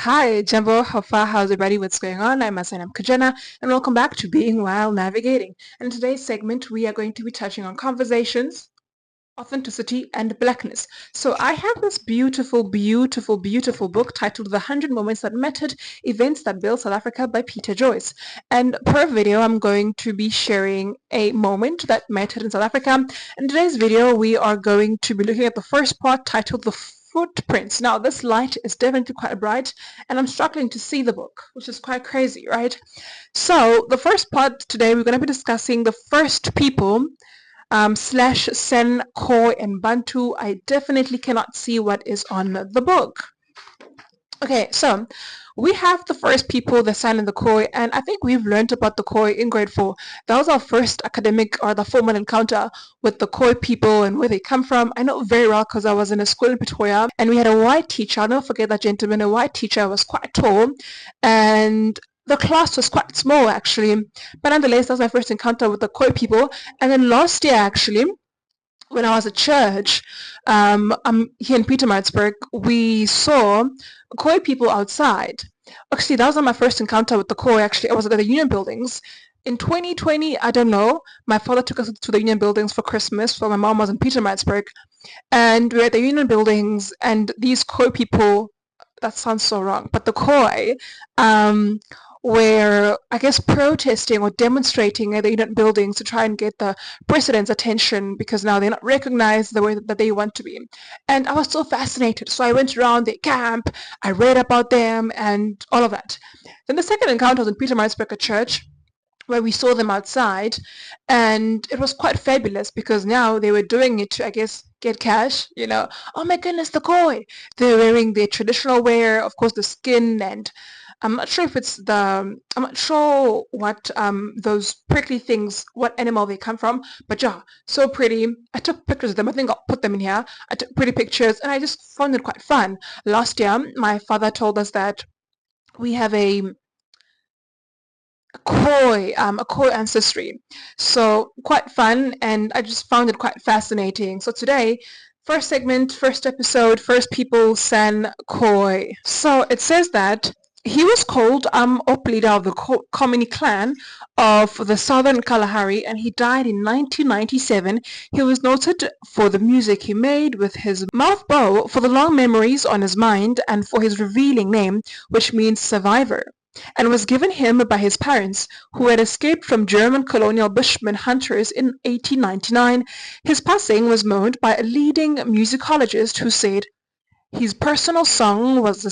Hi, Jumbo. How far? How's everybody? What's going on? I'm Asanam Kajana, and welcome back to Being While Navigating. In today's segment, we are going to be touching on conversations, authenticity, and blackness. So I have this beautiful, beautiful, beautiful book titled The 100 Moments That Mattered, Events That Built South Africa by Peter Joyce. And per video, I'm going to be sharing a moment that mattered in South Africa. In today's video, we are going to be looking at the first part titled The Footprints. Now, this light is definitely quite bright, and I'm struggling to see the book, which is quite crazy, right? So, the first part today, we're going to be discussing the first people slash Sen, Khoi, and Bantu. I definitely cannot see what is on the book. Okay, so we have the first people, the San and the Khoi, and I think we've learned about the Khoi in grade 4. That was our first academic or the formal encounter with the Khoi people and where they come from. I know very well because I was in a school in Pretoria and we had a white teacher. I'll never forget that gentleman. A white teacher was quite tall and the class was quite small actually. But nonetheless, that was my first encounter with the Khoi people. And then last year actually, when I was at church, here in Pietermaritzburg, we saw Khoi people outside. Actually, that was not my first encounter with the Khoi. Actually, I was at the Union Buildings. In 2020, I don't know, my father took us to the Union Buildings for Christmas while my mom was in Pietermaritzburg. And we were at the Union Buildings, and these Khoi people, that sounds so wrong, but the Khoi, were, I guess, protesting or demonstrating at the Union Buildings to try and get the president's attention because now they're not recognized the way that they want to be. And I was so fascinated. So I went around their camp, I read about them and all of that. Then the second encounter was in Pietermaritzburg at church where we saw them outside, and it was quite fabulous because now they were doing it to, I guess, get cash. Oh my goodness, the Khoi! They're wearing their traditional wear, of course, the skin, and I'm not sure if I'm not sure what those prickly things, what animal they come from, but yeah, so pretty. I took pictures of them. I think I'll put them in here. I took pretty pictures, and I just found it quite fun. Last year, my father told us that we have a Khoi ancestry. So quite fun, and I just found it quite fascinating. So today, first segment, first episode, first people, San Khoi. So it says that he was called op leader of the Komini clan of the Southern Kalahari, and he died in 1997. He was noted for the music he made with his mouth bow, for the long memories on his mind, and for his revealing name, which means survivor, and was given him by his parents, who had escaped from German colonial Bushman hunters in 1899. His passing was mourned by a leading musicologist who said his personal song was the